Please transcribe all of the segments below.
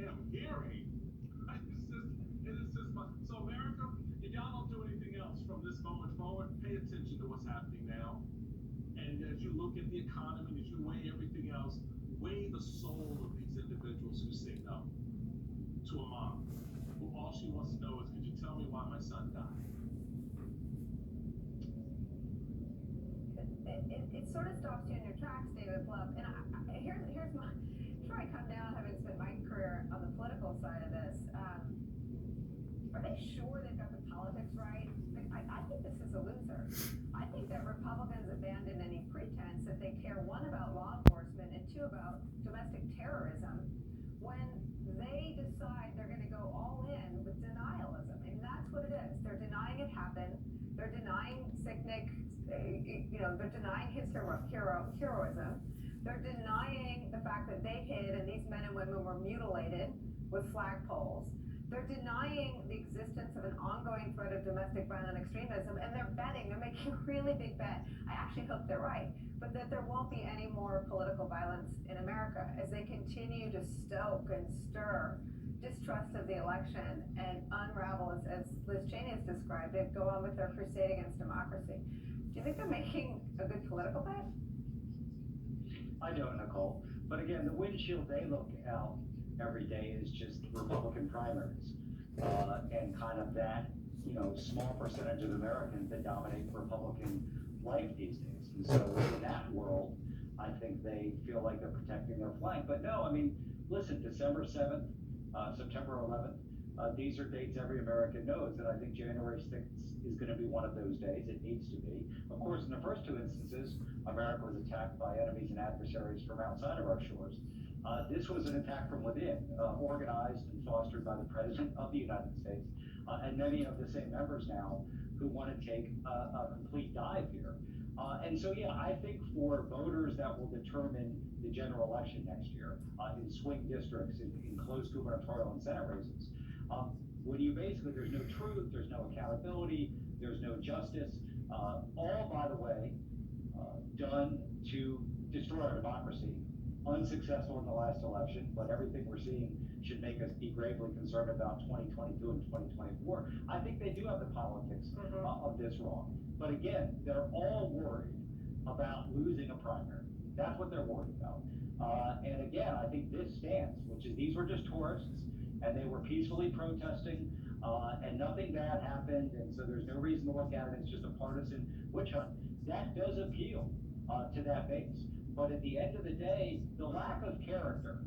am hearing. So America, if y'all don't do anything else from this moment forward, pay attention to what's happening now. And as you look at the economy, as you weigh everything else, weigh the soul of these individuals who say no to a mom who all she wants to know is, could you tell me why my son died? It sort of stops you in your tracks, David Bluff. And here's my, before I come down, having spent my career on the political side of this, are they sure they've got the politics right? Like, I think this is a loser. I think that Republicans abandon any pretense that they care, one, about law enforcement, and two, about domestic terrorism, when they decide they're going to go all in with denialism. I mean, that's what it is. They're denying it happened. They're denying Sicknick, they're denying his heroism. They're denying the fact that they hid and these men and women were mutilated with flagpoles. They're denying the existence of an ongoing threat of domestic violent extremism, and they're making a really big bet. I actually hope they're right, but that there won't be any more political violence in America as they continue to stoke and stir distrust of the election and unravel, as Liz Cheney has described it, go on with their crusade against democracy. Do you think they're making a good political bet? I don't, Nicole. But again, the windshield they look out every day is just Republican primaries, and kind of that, small percentage of Americans that dominate Republican life these days. And so in that world, I think they feel like they're protecting their flank. But no, I mean, listen, December 7th, September 11th, these are dates every American knows, and I think January 6th is going to be one of those days. It needs to be. Of course, in the first two instances, America was attacked by enemies and adversaries from outside of our shores. This was an attack from within, organized and fostered by the President of the United States, and many of the same members now who want to take a complete dive here. And so, yeah, I think for voters that will determine the general election next year, in swing districts, in close gubernatorial and Senate races, when you basically, there's no truth, there's no accountability, there's no justice, all, by the way, done to destroy our democracy. Unsuccessful in the last election, but everything we're seeing should make us be gravely concerned about 2022 and 2024. I think they do have the politics of this wrong. But again, they're all worried about losing a primary. That's what they're worried about. And again, I think this stance, which is these were just tourists, and they were peacefully protesting, and nothing bad happened, and so there's no reason to look at it. It's just a partisan witch hunt. That does appeal to that base. But at the end of the day, the lack of character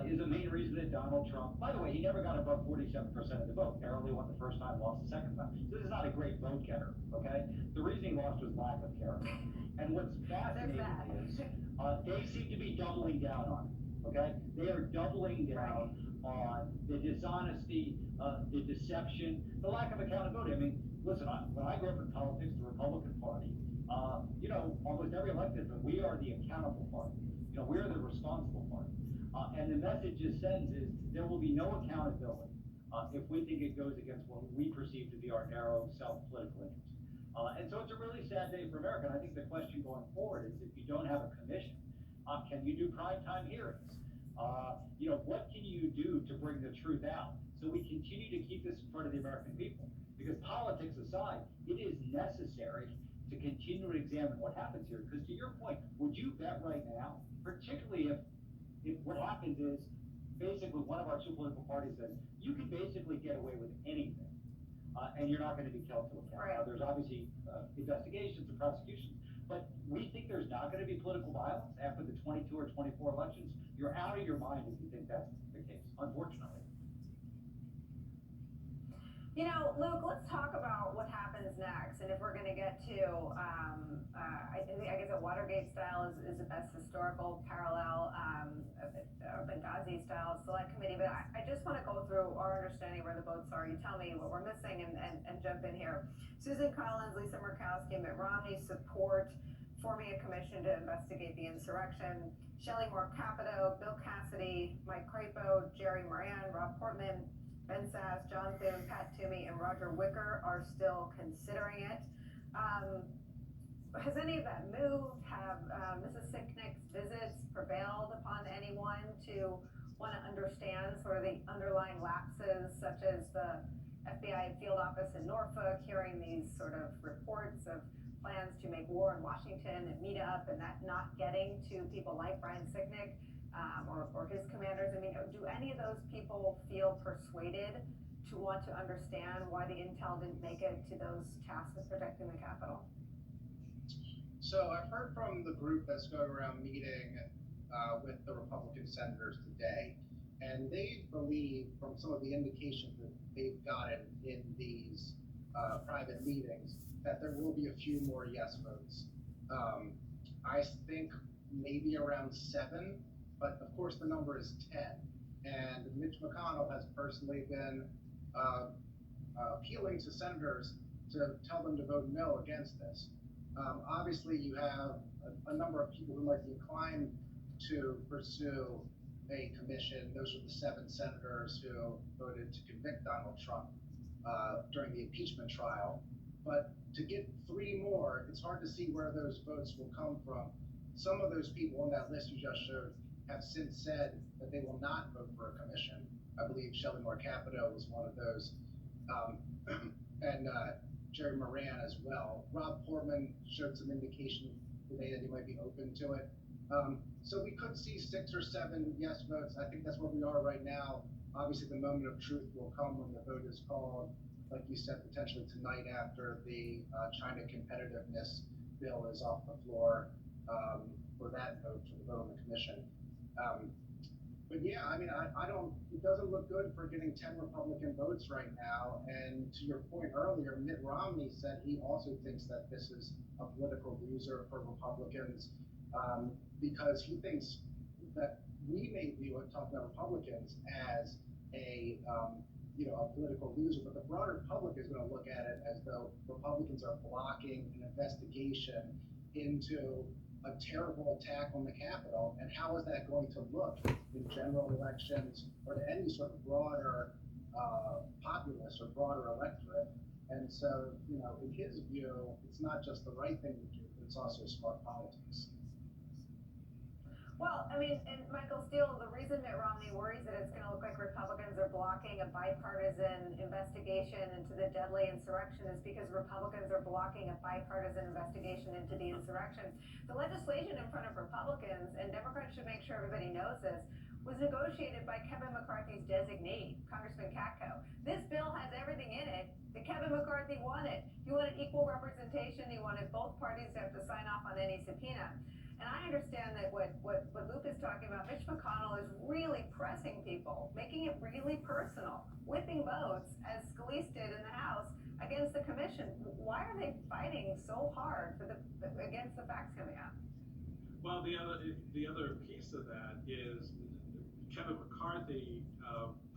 is the main reason that Donald Trump, by the way, he never got above 47% of the vote. Narrowly won the first time, lost the second time. So this is not a great vote getter, okay? The reason he lost was lack of character. And what's fascinating is they seem to be doubling down on it, okay? They are doubling down on the dishonesty, the deception, the lack of accountability. I mean, listen, when I grew up in politics, the Republican Party, almost every elected, but we are the accountable party. We're the responsible party. And the message it sends is there will be no accountability if we think it goes against what we perceive to be our narrow self-political interest. And so it's a really sad day for America. And I think the question going forward is, if you don't have a commission, can you do primetime hearings? What can you do to bring the truth out so we continue to keep this in front of the American people? Because politics aside, it is necessary to continue to examine what happens here. Because to your point, would you bet right now, particularly if what happens is basically one of our two political parties says, you can basically get away with anything, and you're not going to be held to account. Now, there's obviously investigations and prosecutions, but we think there's not going to be political violence after the 22 or 24 elections. You're out of your mind if you think that's the case, unfortunately. Luke, let's talk about what happens next, and if we're going to get to, I guess a Watergate style is the best historical parallel, Benghazi style select committee, but I just want to go through our understanding where the votes are. You tell me what we're missing and jump in here. Susan Collins, Lisa Murkowski, Mitt Romney support forming a commission to investigate the insurrection. Shelley Moore Capito, Bill Cassidy, Mike Crapo, Jerry Moran, Rob Portman, Ben Sass, John Thune, Pat Toomey, and Roger Wicker are still considering it. Has any of that moved? Have Mrs. Sicknick's visits prevailed upon anyone to want to understand sort of the underlying lapses, such as the FBI field office in Norfolk hearing these sort of reports of plans to make war in Washington and meet up, and that not getting to people like Brian Sicknick, or his commanders. I mean, do any of those people feel persuaded to want to understand why the intel didn't make it to those tasked with protecting the Capitol? So I've heard from the group that's going around meeting with the Republican senators today, and they believe from some of the indications that they've gotten in these private meetings that there will be a few more yes votes. I think maybe around 7, but of course the number is 10. And Mitch McConnell has personally been appealing to senators to tell them to vote no against this. Obviously, you have a number of people who might be inclined to pursue a commission. Those are the 7 senators who voted to convict Donald Trump during the impeachment trial. But to get 3 more, it's hard to see where those votes will come from. Some of those people on that list you just showed have since said that they will not vote for a commission. I believe Shelley Moore Capito was one of those, and Jerry Moran as well. Rob Portman showed some indication today that he might be open to it. So we could see 6 or 7 yes votes. I think that's where we are right now. Obviously, the moment of truth will come when the vote is called, like you said, potentially tonight after the China competitiveness bill is off the floor for that vote, for the vote on the commission. But yeah, I mean, I don't, it doesn't look good for getting 10 Republican votes right now. And to your point earlier, Mitt Romney said he also thinks that this is a political loser for Republicans because he thinks that we may view it, talking about Republicans, as a political loser, but the broader public is going to look at it as though Republicans are blocking an investigation into a terrible attack on the Capitol, and how is that going to look in general elections or to any sort of broader populace or broader electorate? And so, in his view, it's not just the right thing to do, but it's also smart politics. Well, I mean, and Michael Steele, the reason Mitt Romney worries that it's going to look like Republicans are blocking a bipartisan investigation into the deadly insurrection is because Republicans are blocking a bipartisan investigation into the insurrection. The legislation in front of Republicans, and Democrats should make sure everybody knows this, was negotiated by Kevin McCarthy's designee, Congressman Katko. This bill has everything in it that Kevin McCarthy wanted. He wanted equal representation. He wanted both parties to have to sign off on any subpoena. And I understand that what Luke is talking about, Mitch McConnell is really pressing people, making it really personal, whipping votes, as Scalise did in the House, against the commission. Why are they fighting so hard against the facts coming out? Well, the other piece of that is Kevin McCarthy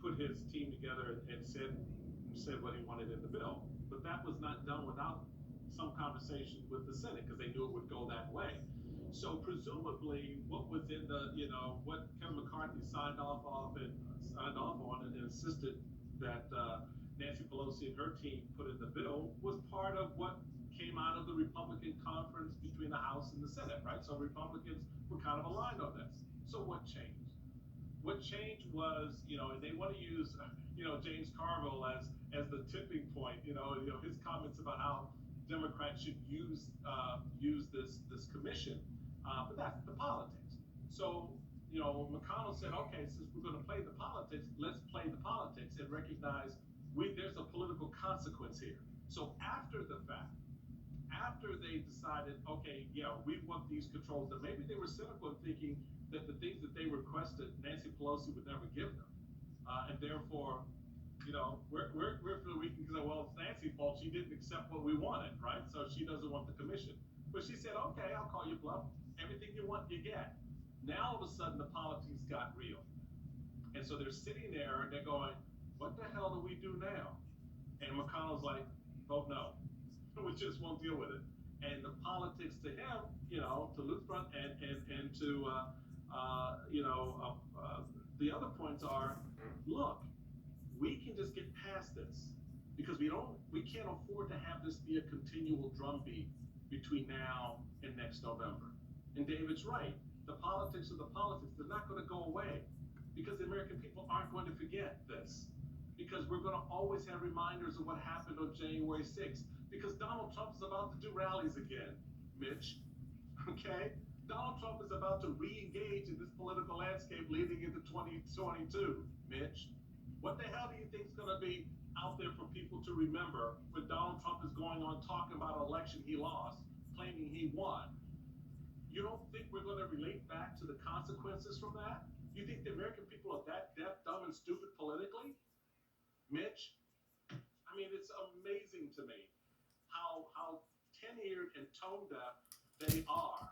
put his team together and said what he wanted in the bill, but that was not done without some conversation with the Senate because they knew it would go that way. So presumably, what was in the, what Kevin McCarthy signed off on and insisted that Nancy Pelosi and her team put in the bill was part of what came out of the Republican conference between the House and the Senate, right? So Republicans were kind of aligned on this. So what changed? What changed was, and they want to use, James Carville as the tipping point. His comments about how Democrats should use this commission. But that's the politics. So, McConnell said, okay, since we're going to play the politics, let's play the politics and recognize there's a political consequence here. So after the fact, after they decided, okay, yeah, we want these controls, that maybe they were cynical in thinking that the things that they requested, Nancy Pelosi would never give them. And therefore, we can say, well, it's Nancy's fault. She didn't accept what we wanted, right? So she doesn't want the commission. But she said, okay, I'll call you bluff. Everything you want, you get. Now, all of a sudden, the politics got real. And so they're sitting there and they're going, what the hell do we do now? And McConnell's like, vote no. We just won't deal with it. And the politics to him, to Luke's front and to, the other points are, look, we can just get past this because we can't afford to have this be a continual drumbeat between now and next November. And David's right. The politics are the politics. They're not going to go away because the American people aren't going to forget this. Because we're going to always have reminders of what happened on January 6th. Because Donald Trump is about to do rallies again, Mitch. Okay? Donald Trump is about to re-engage in this political landscape leading into 2022, Mitch. What the hell do you think is going to be out there for people to remember when Donald Trump is going on talking about an election he lost, claiming he won? You don't think we're going to relate back to the consequences from that? You think the American people are that deaf, dumb, and stupid politically? Mitch? I mean, it's amazing to me how tenured and tone deaf they are,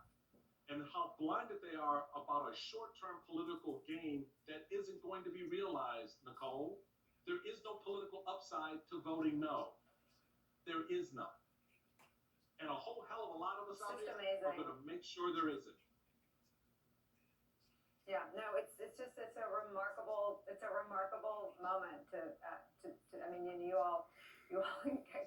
and how blinded they are about a short-term political game that isn't going to be realized, Nicole. There is no political upside to voting no. There is none. And a whole hell of a lot of us out It's just there are amazing. going to make sure there isn't. Yeah, no, it's a remarkable moment I mean, and you all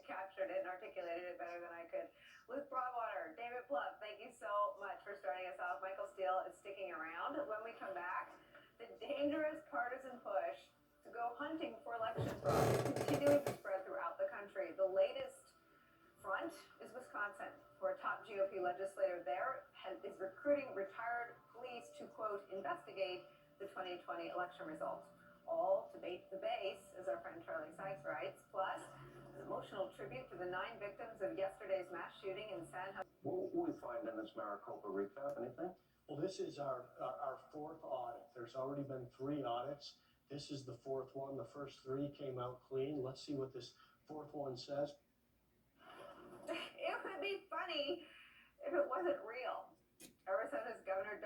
captured it and articulated it better than I could. Luke Broadwater, David Bluff, thank you so much for starting us off. Michael Steele is sticking around. When we come back, the dangerous partisan push to go hunting for election fraud is continuing to spread throughout the country. The latest front is Wisconsin, where a top GOP legislator there is recruiting retired police to, quote, investigate the 2020 election results. All to bait the base, as our friend Charlie Sykes writes. Plus, an emotional tribute to the 9 victims of yesterday's mass shooting in San Jose. What will we find in this Maricopa recap? Anything? Well, this is our fourth audit. There's already been 3 audits. This is the fourth one. The first 3 came out clean. Let's see what this fourth one says. It would be funny if it wasn't real. Arizona's Governor